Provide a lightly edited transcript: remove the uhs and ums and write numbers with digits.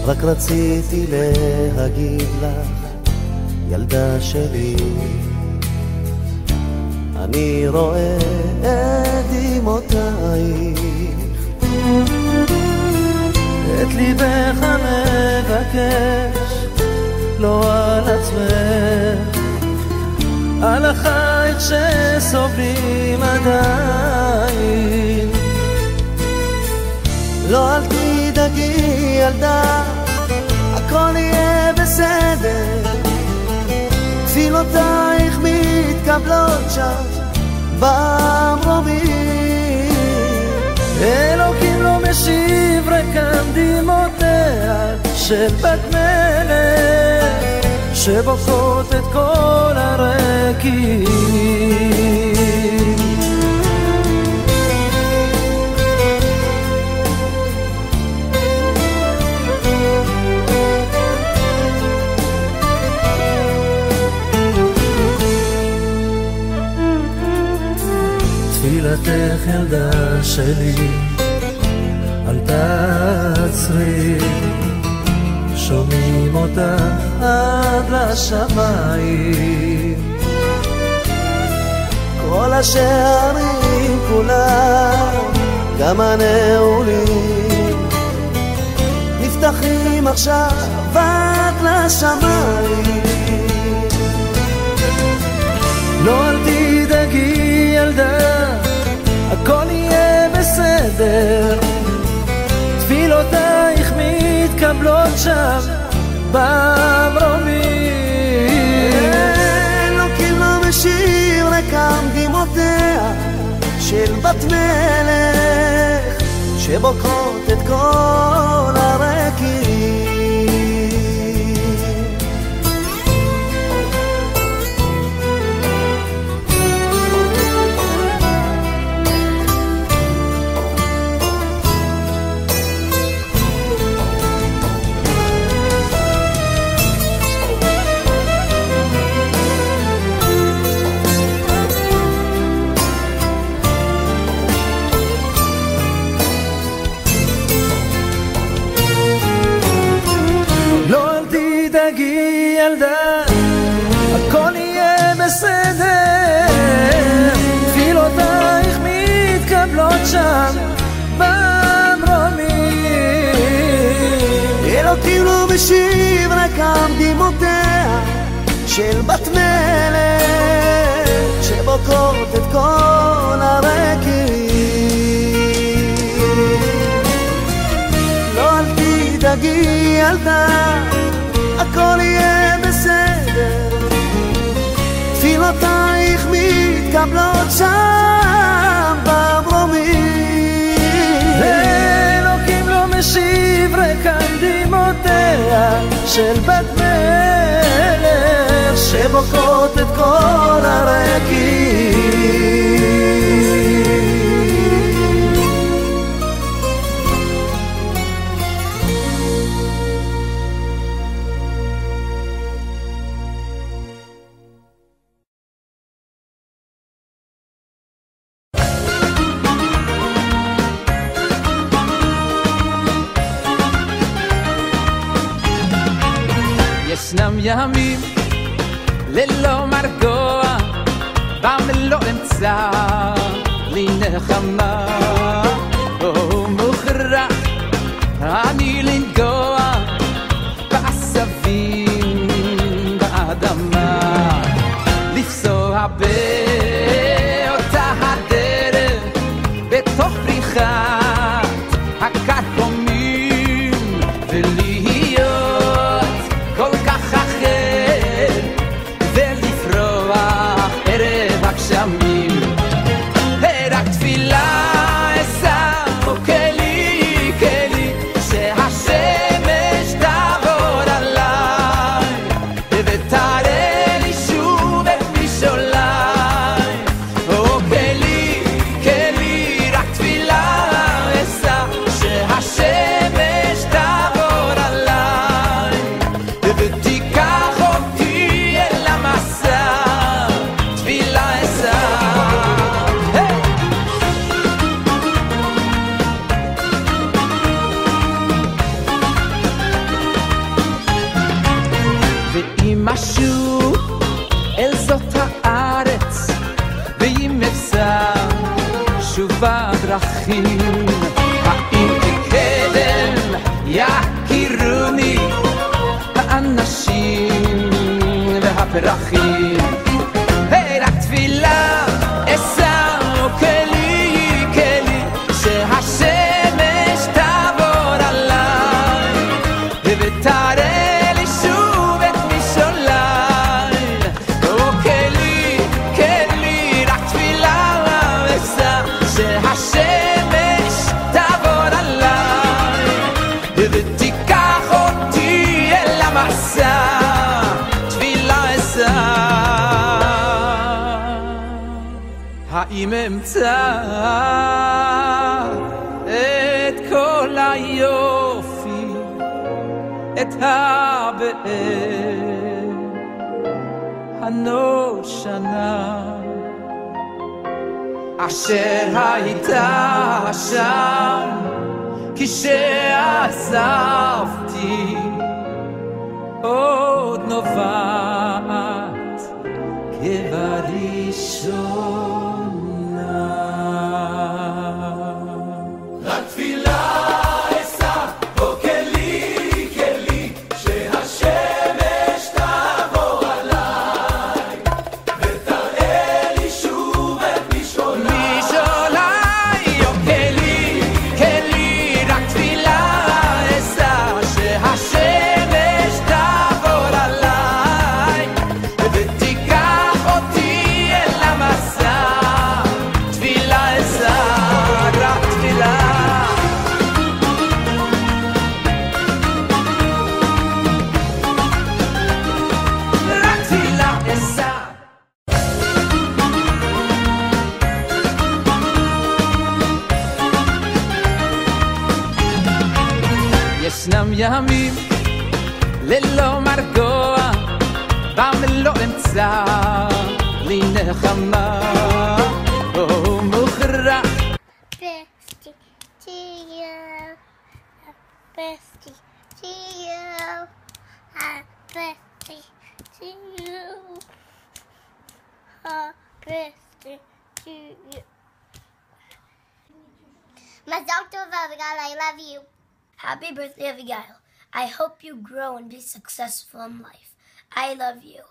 רק רציתי להגיד לך, ילדה שלי, אני רואה את דמעותייך, את ליבך מבקש, לא על עצמך, על החייך שסובלים עדיין. לא אל תדאגי ילדה, הכל יהיה בסדר, תפילותייך מתקבלות שם במרומים. אלוקים לא משיב ריקם דמעותיה של בת מלך, שבוכות את כל הרקיעים. תפילתך ילדה שלי, אל תעצרי, שומעים אותה עד לשמיים. כל השערים כולם, גם הנעולים, נפתחים עכשיו עד לשמיים. לא אל תדאגי ילדה, הכל יהיה בסדר, תפילותייך מתקבלות שם במרומים. אלוקים לא משיב ריקם דמעותיה של בת מלך, שבוקעות את כל הרקיעים. ילדה, הכל יהיה בסדר, תפילותייך מתקבלות שם במרומים. אלוקים לא משיב ריקם דמעותיה של בת מלך, שבוקעות את כל הרקיעים. לא אל תדאגי ילדה, הכל יהיה בסדר, תפילותייך מתקבלות שם במרומים. אלוקים לא משיב ריקם דמעותיה של בת מלך, שבוקעות את כל הרקיעים. ישנם ימים ללא מרגוע, ולא אמצא לי נחמה, מוכרח אני לנגוע בעשבים באדמה, לפסוע באותה הדרך בתוך פריחת הקרקומים, ולהיות כל כך אחר ולפרוח ערב הגשמים. רק תפילה אשא וכלי כלי, שהשמש תעבור עליי ותראה לי שוב את משעוליי. כלי כלי, רק תפילה הפרחים, האם כקדם יכירוני האנשים והפרחים. רק תפילה אשא וכלי כלי שהשמש תעבור עליי ותראה לי שוב את משעוליי. וכלי כלי רק תפילה אשא שהשמש תעבור עליי ותיקח אותי אל המסע. האם אמצא את כל היופי, את הבאר הנושנה אשר הייתה שם כשעזבתי, עוד נובעת כבראשון. רק תפילה אשא וכלי כלי שהשמש תעבור עליי ותראה לי שוב את משעוליי. משעוליי, או כלי כלי רק תפילה אשא שהשמש תעבור עליי ותיקח אותי אל המסע. תפילה אשא רק תפילה. ישנם ימים ללא מרגוע, בם לא אמצא לי נחמה, או מוכרח. Bestie to you, bestie to you, bestie to you, bestie to you. Mazal tov, Abigail, I love you. Happy birthday, Abigail. I hope you grow and be successful in life. I love you.